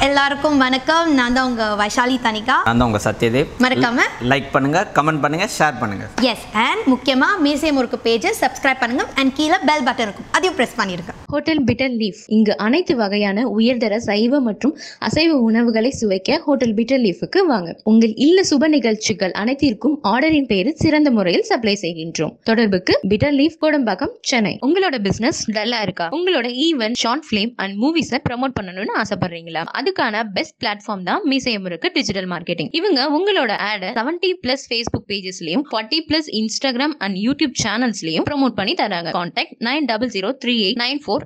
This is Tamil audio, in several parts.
எல்லாருக்கும் வணக்கம். நான் தான் உங்க வைஷாலி தனிகா. நான் தான் உங்க சத்யதேவ். மறக்காம லைக் பண்ணுங்க, கமெண்ட் பண்ணுங்க, ஷேர் பண்ணுங்க. எஸ், அண்ட் முக்கியமா மீசை முறுக்கு பேஜை சப்ஸ்கிரைப் பண்ணுங்க அண்ட் கீழே பெல் பட்டன் இருக்கும், அதையும் பிரஸ் பண்ணிருங்க. ஹோட்டல் பிட்டர் லீஃப் இங்கு அனைத்து வகையான உயர்தர சைவ மற்றும் அசைவ உணவுகளை சுவைக்க ஹோட்டல் பிட்டர் லீஃபுக்கு வாங்க. உங்கள் இல்ல சுப நிகழ்ச்சிகள் அனைத்திற்கும் ஆர்டரின் பேரில் சிறந்த முறையில் சப்ளை செய்கின்றோம். தொடர்புக்கு பிட்டர் லீஃப், கோடம்பாக்கம், சென்னை. உங்களோட பிசினஸ் டல்லா இருக்கா? உங்களோட ஈவென்ட், ஷார்ட் ஃபிலிம் அண்ட் மூவிஸை ப்ரமோட் பண்ணணும்னு ஆசைப்படுறீங்களா? அதுக்கான பெஸ்ட் பிளாட்ஃபார்ம் தான் மீசை முறுக்கு டிஜிட்டல் மார்க்கெட்டிங். இவங்க உங்களோட ஆட 70+ ஃபேஸ்புக் பேஜஸ்லயும் 40+ இன்ஸ்டாகிராம் அண்ட் யூடியூப் சேனல்ஸ்லயும் ப்ரமோட் பண்ணி தராங்க. கான்டாக்ட் 9003894894.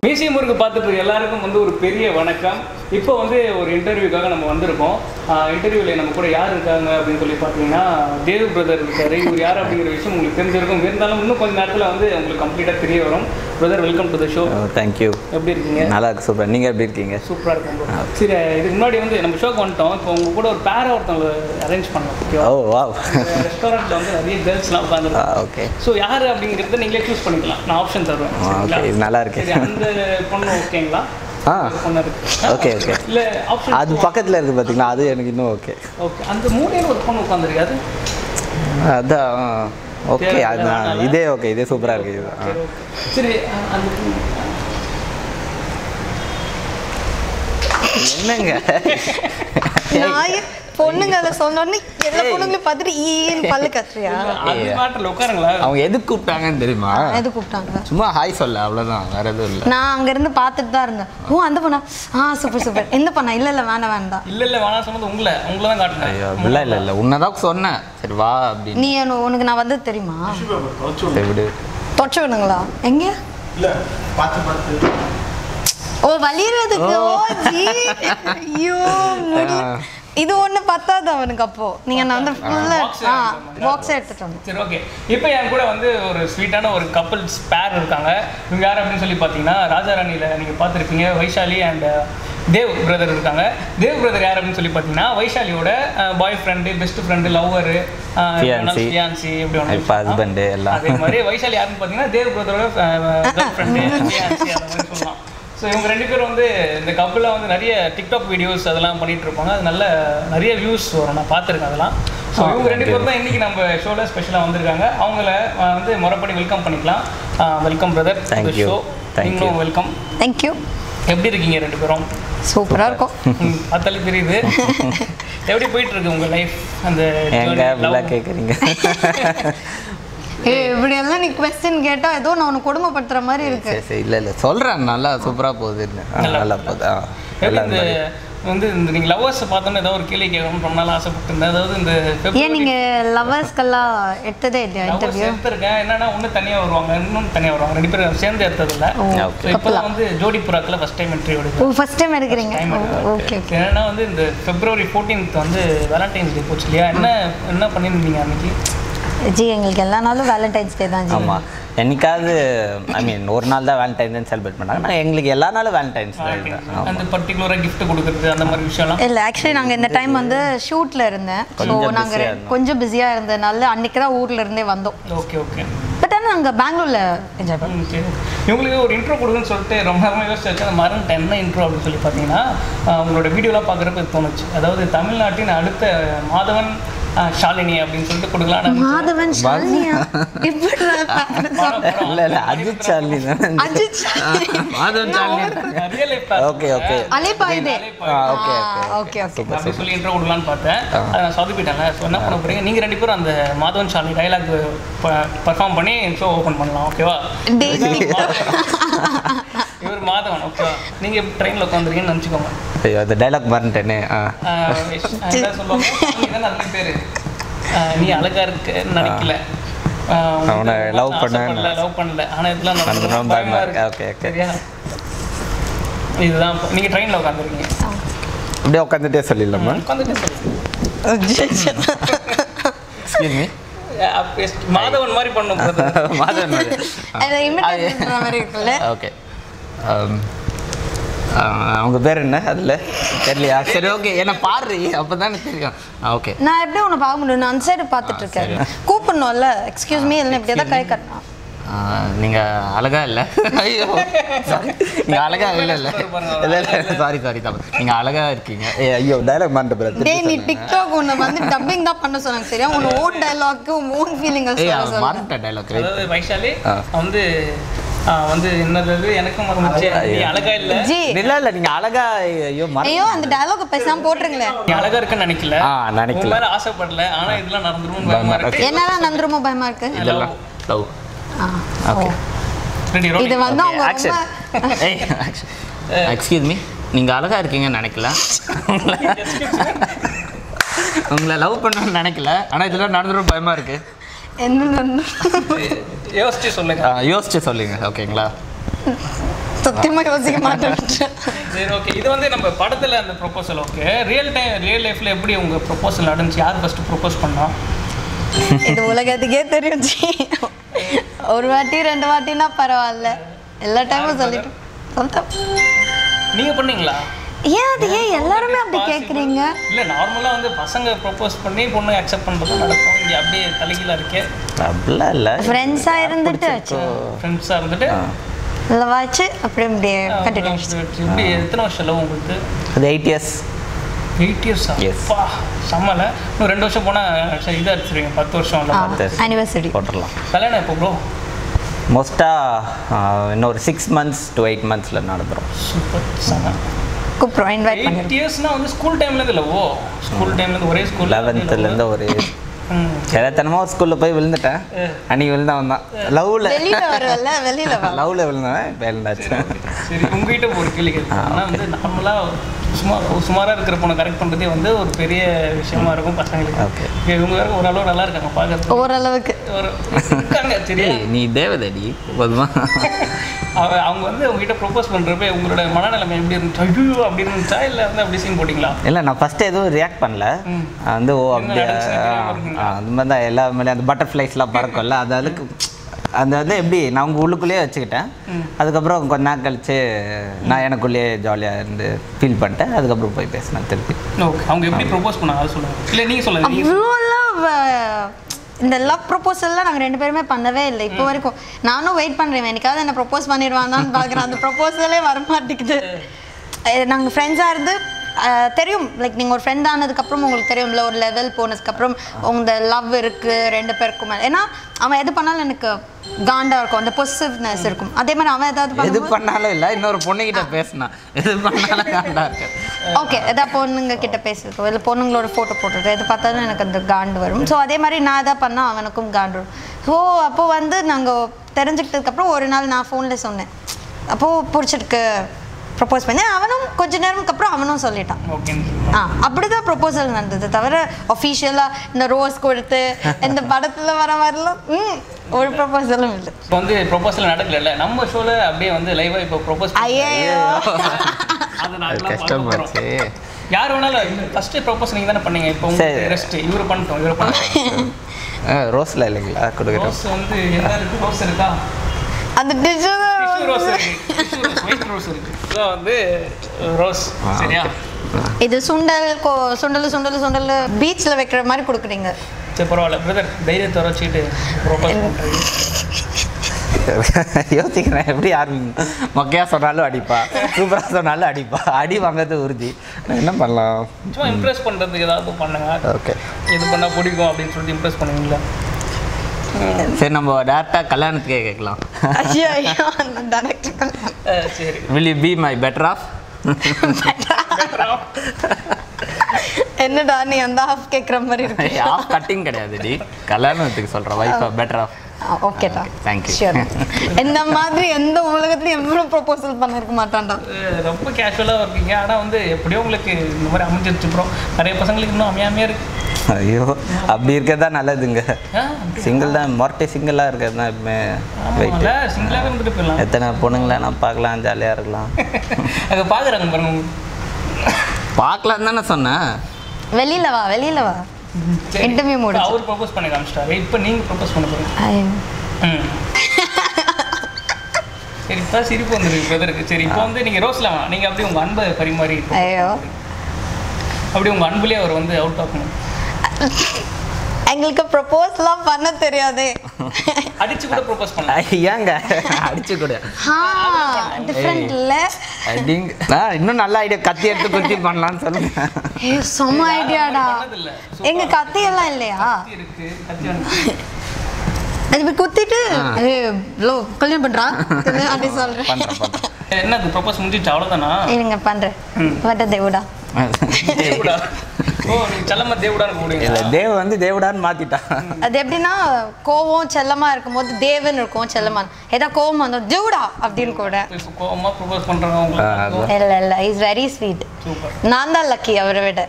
மீசை முறுக்கு பார்த்துட்டு எல்லாருக்கும் ஒரு பெரிய வணக்கம். இப்போ ஒரு இன்டர்வியூக்காக நம்ம வந்திருக்கோம். இன்டர்வியூவில் நம்ம கூட யார் இருக்காங்க அப்படின்னு சொல்லி பார்த்தீங்கன்னா தேவ் பிரதர் இருக்காரு. இவர் யார் அப்படிங்கிற விஷயம் உங்களுக்கு தெரிஞ்சிருக்கும். இருந்தாலும் இன்னும் கொஞ்சம் நேரத்தில் உங்களுக்கு கம்ப்ளீட்டாக தெரிய வரும். Brother, welcome to the show. Thank you. எப்படி இருக்கீங்க? நல்லா இருக்கு, சூப்பர். நீங்கள் எப்படி இருக்கீங்க? சூப்பராக இருக்கும். சரி, இதுக்கு முன்னாடி நம்ம ஷோக்கு வந்துட்டோம். இப்போ உங்க கூட ஒரு பேரை ஒருத்தவங்க அரேஞ்ச் பண்ணோம். ஓ வாவ். ரெஸ்டாரண்ட்டில் நிறைய கேர்ள்ஸ்லாம் உட்காந்துருக்காங்க. ஓகே. ஸோ யார் அப்படிங்கிறத நீங்களே சூஸ் பண்ணிக்கலாம். நான் ஆப்ஷன் தருவேன். ஓகே, இது நல்லா இருக்கு. அந்த பொண்ணு ஓகேங்களா? Okay okay. இல்லை, ஆப்ஷன் அது பக்கத்தில் இருக்குது பார்த்தீங்களா, அது எனக்கு இன்னும் ஓகே. ஓகே, அந்த மூலையில் ஒரு பொண்ணு உட்காந்துருக்காது. அதான் ஓகே. அதுதான் இதே ஓகே, இதே சூப்பராக இருக்குது இது. சரி, அந்த என்னங்க பொண்ணுங்க அதை சொன்னோடனே எல்லா பொண்ணுங்களும் பார்த்துட்டு ஈன்னு பல்லு கத்துறியா? உட்காருங்களா? அவங்க எதுக்கு கூப்பிட்டாங்கன்னு தெரியுமா? எது கூப்பிட்டாங்க? சும்மா ஹாய் சொல்ல, அவ்வளோதான், வேற எதுவும் இல்லை. நான் அங்க இருந்து பார்த்துட்டு தான் இருந்தேன். ஓ, அந்த பொண்ணா? Super super. எந்த பொண்ணா? இல்ல வேண்டாம். இல்ல வேணாம் சொன்னது உங்களை தான் காட்டுனேன். ஐயோ அப்படிலாம் இல்லை, உன்னதான் சொன்னேன். சரி வா அப்படின்னு. நீ உனக்கு நான் வந்தது தெரியுமா? எப்படி தொச்ச விடுங்களா? எங்க? ஓ, வலியறதுக்கு. ஓ ஜி, ஐயோ இது ஒண்ணு பத்தாது அவனுக்கு. அப்போ நீங்க நான் ஃபுல்லா பாக்ஸ் எடுத்துட்டு வந்தேன். சரி, ஓகே. இப்போ என் கூட ஒரு ஸ்வீட்டான ஒரு கப்பிள்ஸ் பேர் இருக்காங்க. இவங்க யார் அப்படின்னு சொல்லி பார்த்தீங்கன்னா ராஜாராணியில் நீங்கள் பார்த்துருப்பீங்க, வைஷாலி அண்ட் தேவ் பிரதர் இருக்காங்க. தேவ் பிரதர் யார் அப்படின்னு சொல்லி பார்த்தீங்கன்னா வைஷாலியோட boyfriend, best friend, lover, fiancee, எப்படி ஹஸ்பண்டு எல்லாம். அதே மாதிரி வைஷாலி யாருன்னு பார்த்தீங்கன்னா தேவ் பிரதரோட கேர்ள் ஃப்ரெண்டு, ஃபியான்சி, அந்த மாதிரி சொல்லலாம். ஸோ இவங்க ரெண்டு பேரும் இந்த கப்பில் நிறைய டிக்டாக் வீடியோஸ் அதெல்லாம் பண்ணிட்டு இருப்பாங்க. அது நிறைய வியூஸ் வரும், நான் பார்த்துருக்கேன் அதெல்லாம். ஸோ இவங்க ரெண்டு பேரும் தான் இன்றைக்கி நம்ம ஷோவில் ஸ்பெஷலாக வந்திருக்காங்க. அவங்கள முறைப்படி வெல்கம் பண்ணிக்கலாம். Welcome brother, show. நீங்களும் வெல்கம். தேங்க்யூ. எப்படி இருக்கீங்க ரெண்டு பேரும்? சூப்பராக இருக்கும். பார்த்தாலே தெரியுது. எப்படி போயிட்டு இருக்கு உங்கள் லைஃப்? அந்த கேட்குறீங்க இப்படி எல்லாம் நீ क्वेश्चन கேட்டா ஏதோ நான் உன்னை கொடுமைப்படுத்துற மாதிரி இருக்கு. இல்லை சொல்கிறேன், நல்லா சூப்பராக போகுது. நல்லா போகுது. நீங்கள் லவ்வர்ஸை பார்த்தோன்னே ஏதாவது ஒரு கேள்வி கேட்கணும்னு ரொம்ப நாள் ஆசைப்பட்டிருந்தேன். அதாவது ஏன் நீங்கள் லவ்வர்ஸ்க்கெல்லாம் எடுத்ததே இல்லையா இன்டர்வியூ? எடுத்திருக்கேன். என்னன்னா ஒன்று தனியாக வருவாங்க, இன்னொன்று தனியாக வருவாங்க. ரெண்டு பேரும் சேர்ந்து எடுத்ததில்லை. இப்போ தான் ஜோடி புறாக்கில் ஃபஸ்ட் டைம் என்ட்ரி எடுக்கும். ஃபர்ஸ்ட் டைம் எடுக்கிறீங்க? ஓகே. ஏன்னா இந்த February 14th வேலண்டைன்ஸ் டே போச்சு இல்லையா? என்ன பண்ணியிருந்தீங்க அன்னைக்கு? ஜி, எங்களுக்கு எல்லா நாளும் வேலண்டைன்ஸ் டே தான் ஜி. ஆமாம், என்னைக்காவது ஒரு நாள் தான் வேலண்டைன்ஸ் டே செலிப்ரேட் பண்ணாங்க. நான் எங்களுக்கு எல்லா நாளும் வேலண்டைன்ஸ் டே தான். அந்த பர்டிகுலராக கிஃப்ட் கொடுக்குறது அந்த மாதிரி விஷயம்லாம் இல்லை. ஆக்சுவலி நாங்கள் இந்த டைம் ஷூட்டில் இருந்தேன். ஸோ நாங்கள் கொஞ்சம் பிஸியாக இருந்ததுனால அன்றைக்கி தான் ஊரில் இருந்தே வந்தோம். Okay okay. பட் ஆனால் நாங்கள் பெங்களூரில் என்ஜாய் பண்ணோம். இவங்களுக்கு ஒரு இன்ட்ரோ கொடுக்குன்னு சொல்லிட்டு ரொம்ப நேரமாக யோசிச்சு வச்சு அந்த மறந்துட்டேன். என்ன இன்ட்ரோ அப்படின்னு சொல்லி பார்த்தீங்கன்னா உங்களோட வீடியோலாம் பார்க்குறப்ப தோணுச்சு. அதாவது தமிழ்நாட்டின் அடுத்த மாதவன் ஷாலினி அப்படின்னு சொல்லிட்டு கொடுக்கலாம். மாதவன் ஷாலினியா? இல்லை அஜித் ஷாலினி தான். Ajith Shalini, Madhavan Shalini. Okay okay. Alaipayuthey. Okay okay okay. அப்படி சொல்லி இன்ட்ரோ கொடுக்கலான்னு பார்த்தேன். அதை நான் சொதப்பிட்டேங்க. ஸோ என்ன பண்ண போகிறீங்க, நீங்கள் ரெண்டு பேரும் அந்த மாதவன் ஷாலினி டைலாக் பர்ஃபார்ம் பண்ணி ஷோ ஓப்பன் பண்ணலாம். ஓகேவா? இவர் மாதவன். ஓகேவா? நீங்கள் ட்ரெயினில் உட்காந்துருக்கீங்கன்னு நினச்சிக்கோங்க. ஐயோ, அந்த டைலாக் மறந்துட்டேனே. சொல்லுவாங்க, அதுக்கு பேர் நீ அழகா இருக்கு நினைக்கல, அவனை லவ் பண்ணல, ஆனா இதெல்லாம் சரியா? இதுதான் நீங்க ட்ரெயின்ல உட்காந்துருக்கீங்க. அப்படியே உட்காந்துட்டே சொல்லிடலாமா? உட்காந்துட்டே சொல்லுங்க. மாதவன் மாதிரி பண்ணும். மாதவன் மாதிரி. ஓகே. அவங்க பேர் என்ன அதில் தெரியலையா? சரி ஓகே, என்ன பாரு அப்போ தானே தெரியும். ஓகே, நான் எப்படி உன்னை பார்க்க முடியும்? நான் அந்த சைடு பார்த்துட்டு இருக்கேன். கூப்பிடணும்ல, எக்ஸ்கியூஸ் மீ இல்லைன்னா இப்படி தான் கை கட்டணும். நீங்கள் அழகா இல்லை. ஐயோ சாரி, நீங்கள் அழகா இல்லை இல்லை இல்லை இல்லை சாரி தப்பு. நீங்கள் அழகா இருக்கீங்க. ஐயோ டயலாக் மாட்டேன். டேய் நீ டிக்டாக் உன்னை வந்து டப்பிங் தான் பண்ண சொன்னாங்க சரியா? உன் ஓன் டயலாக்கு உன் ஃபீலிங் சொல்ல மாட்டேன் டயலாக். அதாவது வைஷாலி வந்து வந்து என்னது எனக்கும் மறந்துச்சு. நீ அழகா இல்ல. ஜி இல்ல நீங்கள் அழகா. ஐயோ அந்த டயலாக் பேசாம போட்டுருங்களேன். நீ அழகா இருக்குன்னு நினைக்கல. நினைக்கல. உன் மேல ஆசைப்படல. ஆனா இதெல்லாம் நடந்துரும் பயமா இருக்கு. என்னதான் நடந்துருமோ பயமா இருக்கு. இதெல்லாம் லவ். ஓகே இது வந்து அவங்க ரொம்ப எக்ஸ்கியூஸ் மீ, நீங்கள் அழகா இருக்கீங்கன்னு நினைக்கல. உங்களை லவ் பண்ணணும்னு நினைக்கல. ஆனால் இதெல்லாம் நடந்துரும் பயமா இருக்கு. என்ன யோசிச்சு சொல்லுங்க. ஓகேங்களா? சத்தியமா யோசிக்க மாட்டேன். சரி ஓகே. இது வந்து நம்ம படத்துல அந்த ப்ரொபோசல் ஓகே. ரியல் லைஃப்ல எப்படி உங்க ப்ரொபோசல் நடந்துச்சு? யார் ஃபர்ஸ்ட் ப்ரொபோஸ் பண்ணா? இது உலகத்துக்கே தெரியும் ஜி. ஒரு வாட்டி 2 வாட்டினா பரவாயில்ல, எல்லா டைமும் சொல்லிட்டு சொல்லிட்டேன். நீங்க பண்ணீங்களா? ஏன் எல்லாருமே அப்படி கேட்குறீங்க? இல்லை நார்மலாக வந்து பசங்க ப்ரொப்போஸ் பண்ணி பொண்ணு அக்செப்ட் பண்ணுறது நடக்கும். இங்கே அப்படியே தலைகீழாக இருக்கே. அப்படிலாம் இல்லை. ஃப்ரெண்ட்ஸாக இருந்துட்டு இல்லை வாச்சு அப்படி அப்படியே கண்டினியூ. இப்படி எத்தனை வருஷம் இல்லை உங்களுக்கு? அது 8 years. 8 years அப்பா சம்மல. இன்னும் 2 வருஷம் போனால் சரி இதாக எடுத்துருவீங்க. 10 வருஷம் இல்லை ஆனிவர்சரி போட்டுடலாம். கல்யாணம் எப்போ ப்ரோ? மோஸ்ட்டாக இன்னொரு 6 months to 8 months நடந்துடும். சூப்பர் செம்ம. கூப்பிட்றோம் இன்வைட் பண்ணி. 8 yearsனா வந்து ஸ்கூல் டைம்லேருந்து இல்லை. ஸ்கூல் டைம்லேருந்து ஒரே ஸ்கூல் 11th ஒரே சிலத்தனமாக ஒரு ஸ்கூலில் போய் விழுந்துட்டேன். அன்றைக்கி விழுந்தவன் தான் லவ்வில். லவ்வில் விழுந்தவன் இப்போ எழுந்தாச்சு. சரி உங்ககிட்ட ஒரு கேள்வி கேட்குறேன். ஆனால் வந்து நார்மலாக சுமாராக இருக்கிற பொண்ணை கரெக்ட் பண்ணுறதே வந்து ஒரு பெரிய விஷயமா இருக்கும் பசங்களுக்கு. ஓகே இவங்க வேறு ஓரளவு நல்லா இருக்காங்க பார்க்கறது. ஓரளவுக்கு இருக்காங்க. சரி நீ தேவதடி போதுமா? அவங்க வந்து உங்ககிட்ட ப்ரொப்போஸ் பண்ணுறப்ப உங்களோட மனநிலைமை எப்படி இருந்துச்சு? ஐயோ அப்படி இருந்துச்சா இல்லை வந்து அப்படி சீன் போட்டிங்களா? இல்லை நான் ஃபஸ்ட்டு எதுவும் ரியாக்ட் பண்ணல. வந்து ஓ அப்படியே அது மாதிரி தான் எல்லா மேலே அந்த பட்டர்ஃப்ளைஸ்லாம் பறக்கும்ல அது அதுக்கு அந்த வந்து எப்படி நான் உங்கள் உள்ளுக்குள்ளேயே வச்சுக்கிட்டேன். அதுக்கப்புறம் கொஞ்ச நாள் கழிச்சு நான் எனக்குள்ளேயே ஜாலியாக இருந்து ஃபீல் பண்ணிட்டேன். அதுக்கப்புறம் போய் பேசினேன் திருப்பி. ஓகே அவங்க எப்படி ப்ரொப்போஸ் பண்ணாங்க அது சொல்லுங்கள். இல்லை நீங்கள் சொல்லுங்கள். இந்த லவ் ப்ரொப்போசல்லாம் நாங்கள் 2 பேருமே பண்ணவே இல்லை இப்போ வரைக்கும். நானும் வெயிட் பண்ணுறேன் என்னைக்காவது என்ன ப்ரொப்போஸ் பண்ணிடுவாங்கன்னு பார்க்குறேன். அந்த ப்ரொப்போசலே வரமாட்டேங்குது. நாங்கள் ஃப்ரெண்ட்ஸாக இருந்து தெரியும் லைக் நீங்கள் ஒரு ஃப்ரெண்ட் ஆனதுக்கப்புறம் உங்களுக்கு தெரியும்ல ஒரு லெவல் போனதுக்கப்புறம் உங்க லவ் இருக்குது 2 பேருக்கும் மேலே. ஏன்னா அவன் எது பண்ணாலும் எனக்கு காண்டாக இருக்கும், அந்த பொசிட்டிவ்னஸ் இருக்கும். அதே மாதிரி அவன் ஏதாவது எது பண்ணாலும் இல்லை இன்னொரு பொண்ணுகிட்ட பேசினா எது பண்ணாலும் காண்டாக இருக்கு. ஓகே எதாவது பொண்ணுங்க கிட்ட பேசுறதோ இல்லை பொண்ணுங்களோட ஃபோட்டோ போட்டுருக்கோம் எது பார்த்தாலும் எனக்கு அந்த காண்டு வரும். ஸோ அதே மாதிரி நான் எதாவது பண்ணால் அவனுக்கும் காண்டு வரும். ஸோ அப்போது வந்து நாங்கள் தெரிஞ்சுக்கிட்டதுக்கப்புறம் ஒரு நாள் நான் ஃபோனில் சொன்னேன் அப்போது பிடிச்சிருக்கு ப்ரொப்போஸ் பண்ணி. அவனும் கொஞ்ச நேரத்துக்கு அப்புறம் அவனும் சொல்லிட்டான். அப்படிதான் ப்ரொப்போசல் நடந்தது தவிர அஃபீஷியலாக இந்த ரோஸ் கொடுத்து இந்த படத்தில் வர மாதிரிலாம் ஒரு ப்ரொப்போசலும் இல்லை. இப்போ வந்து ப்ரொப்போசல் நடக்கல நம்ம ஷோவில் அப்படியே வந்து லைவாக இப்போ ப்ரொப்போஸ். ஐயோ கஷ்டமாச்சு. யார் வேணாலும் ஃபஸ்ட்டு ப்ரொப்போஸ் நீங்கள் தானே பண்ணீங்க. இப்போ உங்களுக்கு ரெஸ்ட் இவரு பண்ணிட்டோம். ரோஸ்ல இல்லைங்களா கொடுக்குறோம். ரோஸ் வந்து என்ன இருக்குது? ரோஸ் இருக்கா? அந்த டிஷ்ஷு ரோஸ் இருக்கு. ஒயிட் ரோஸ் இருக்கு. இதான் வந்து ரோஸ் சரியா? இது சுண்டல் சுண்டல் பீச்சில் வைக்கிற மாதிரி கொடுக்குறீங்க. சரி பரவாயில்ல பிரதர் தைரியத்தை வச்சுக்கிட்டு ப்ரொப்போஸ் பண்ணுறீங்க. யோசிக்கிறேன் எப்படி ஆரம்பிங்க. மொக்கையாக சொன்னாலும் அடிப்பா, சூப்பராக சொன்னாலும் அடிப்பா. அடி வாங்கிறது உறுதி. என்ன பண்ணலாம்? சும்மா இம்ப்ரெஸ் பண்ணுறதுக்கு ஏதாவது பண்ணுங்க. ஓகே இது பண்ணால் பிடிக்கும் அப்படின்னு சொல்லிட்டு இம்ப்ரெஸ் பண்ணுவீங்களா? சரி நம்ம டேரக்டாக கல்யாணத்துக்கே கேட்கலாம். சரி will you be my better half? என்னடா நீ அந்த ஹாஃப் கேட்குற மாதிரி இருக்கு. ஹாஃப் கட்டிங் கிடையாது டி, கல்யாணத்துக்கு சொல்கிறேன். Wife better half. ஓகேடா தேங்க்யூ. ஷியோர். இந்த மாதிரி எந்த உலகத்துலையும் எவ்வளோ ப்ரொப்போசல் பண்ணிருக்க மாட்டான்டா. ரொம்ப கேஷுவலாக இருக்கீங்க. ஆனால் வந்து எப்படியோ உங்களுக்கு இந்த மாதிரி அமைஞ்சிருச்சு ப்ரோ. நிறைய பசங்களுக்கு இன்னும் அமையாமையாக இருக்கு. ஐயோ அப்படி இருக்கிறது தான் நல்லதுங்க. சிங்கிள் தான் மொரட்டை சிங்கிளாக இருக்கிறது தான் எப்பவுமே வெயிட். சிங்கிளாகவே இருந்துட்டு போயிடலாம். எத்தனை பொண்ணுங்களா நான் பார்க்கலாம், ஜாலியாக இருக்கலாம். அங்கே பார்க்குறாங்க பாருங்க. பார்க்கலாம் தானே சொன்னேன். வெளியில வா இன்டர்வியூ முடிச்சு அவர் ப்ரொபோஸ் பண்ணி காமிச்சிட்டாரு. இப்போ நீங்கள் ப்ரொபோஸ் பண்ண போகிறீங்க. சரி இப்போ சிரிப்பு வந்துருக்கு பிரதருக்கு. சரி இப்போ வந்து நீங்கள் ரோஸ்ல நீங்கள் அப்படியே உங்கள் அன்பை பரிமாறி அப்படி உங்கள் அன்புலேயே அவர் வந்து அவுட் ஆகணும். எங்களுக்கு ப்ரப்போஸ்லாம் பண்ண தெரியாதே. அடிச்சு கூட ப்ரோபோஸ் பண்ணலாம். ஏங்க அடிச்சு கூட டிஃப்ரெண்ட் இல்ல. இன்னும் நல்ல ஐடியா, கத்தி எடுத்து குத்தி பண்ணலாம்னு சொல்லுங்க. செம்ம ஐடியாடா. எங்க கத்தி எல்லாம் இல்லையா? இருக்கு, கத்தி வந்து அது குத்திட்டு கல்யாணம் பண்றா அப்படி சொல்றேன். என்ன அது ப்ரோபோஸ் முடிஞ்சிச்சு அவ்வளவுதானா? இருங்க பண்றேன். வட்ட தேவுடா. தேவுடா. ஓ நீ செல்லமா தேவுடான்னு கூப்பிடுங்க. இல்ல தேவ் வந்து தேவுடான்னு மாத்திட்டா. அது எப்படின்னா கோவம் செல்லமா இருக்கும்போது தேவன் இருக்கும், செல்லமா ஏதா கோவம் வந்தா தேவுடா அப்படின்னு கூட. கோவமா ப்ரோபோஸ் பண்றவங்க இல்ல இஸ் வெரி ஸ்வீட். நான் தான் லக்கி அவரை விட.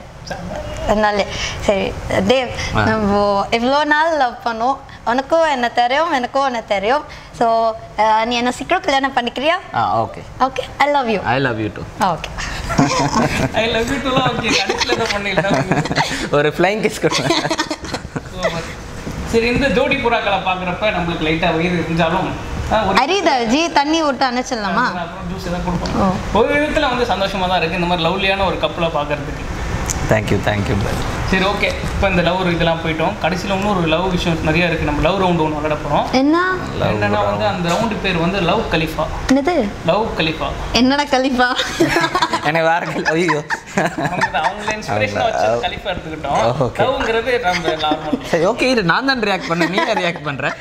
அதனால சரி தேவ், நம்ம இவ்வளோ நாள் லவ் பண்ணோம், உனக்கும் என்ன தெரியும் எனக்கும் என்ன தெரியும். ஸோ நீ என்ன சீக்கிரம் கல்யாணம் பண்ணிக்கிறியா? Okay okay I love you. I love you too. Okay I love you டூலாம் ஓகே. கடைசில என்ன பண்ணிடலாம், ஒரு ஃப்ளைங் கிஸ் கொடுங்க. சரி இந்த ஜோடி புறாக்களை பார்க்குறப்ப நம்மளுக்கு லைட்டாக வயிறு இருந்தாலும் அரிதாஜி தண்ணி விட்டு அணைச்சிடலாமா? அப்புறம் ஜூஸ் எதாவது கொடுப்போம். ஒரு விதத்தில் வந்து சந்தோஷமாக தான் இருக்குது இந்த மாதிரி லவ்லியான ஒரு கப்பலை பார்க்குறதுக்கு. Thank you thank you brother. சரி ஓகே, இப்போ இந்த லவ் இதெல்லாம் போயிட்டோம். கடைசியில் இன்னும் ஒரு லவ் விஷயம் நிறையா இருக்குது. நம்ம லவ் ரவுண்டு ஒன்று விளையாட போகிறோம். என்னன்னா வந்து அந்த ரவுண்டு பேர் வந்து லவ் கலிஃபா. என்னது லவ் கலிஃபா? என்னடா கலிஃபா? எனக்கு வேற ஐயோ அவங்கள இன்ஸ்பிரேஷனாக வச்சு கலிஃபா எடுத்துக்கிட்டோம். லவ்ங்கிறது நம்ம நார்மல். சரி ஓகே, இது நான் தான் ரியாக்ட் பண்ணேன், நீ ரியாக்ட் பண்ணுறேன்.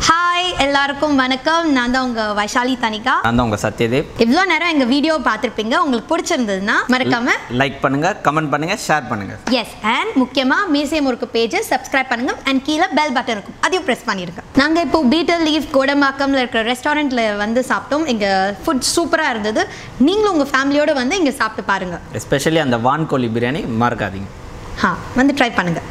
ஹாய் எல்லாருக்கும் வணக்கம். நான் தான் உங்க வைஷாலி தனிகா. நான் தான் உங்க சத்யதேவ். இவ்வளோ நேரம் எங்க வீடியோ பார்த்துருப்பீங்க. உங்களுக்கு பிடிச்சிருந்ததுன்னா மறக்காம லைக் பண்ணுங்க, கமெண்ட் பண்ணுங்க, ஷேர் பண்ணுங்க. எஸ், அண்ட் முக்கியமா மீசை முறுக்கு பேஜை சப்ஸ்கிரைப் பண்ணுங்க அண்ட் கீழே பெல் பட்டன் இருக்கும், அதையும் ப்ரெஸ் பண்ணிருங்க. நாங்கள் இப்போ பீட்டர் லீஃப் கோடம்பாக்கம்ல இருக்கிற ரெஸ்டாரண்ட்ல வந்து சாப்பிட்டோம். இங்க ஃபுட் சூப்பராக இருந்தது. நீங்களும் உங்க ஃபேமிலியோட வந்து இங்க சாப்பிட்டு பாருங்க. எஸ்பெஷலி அந்த வான்கோழி பிரியாணி மறக்காதீங்க. வந்து ட்ரை பண்ணுங்க.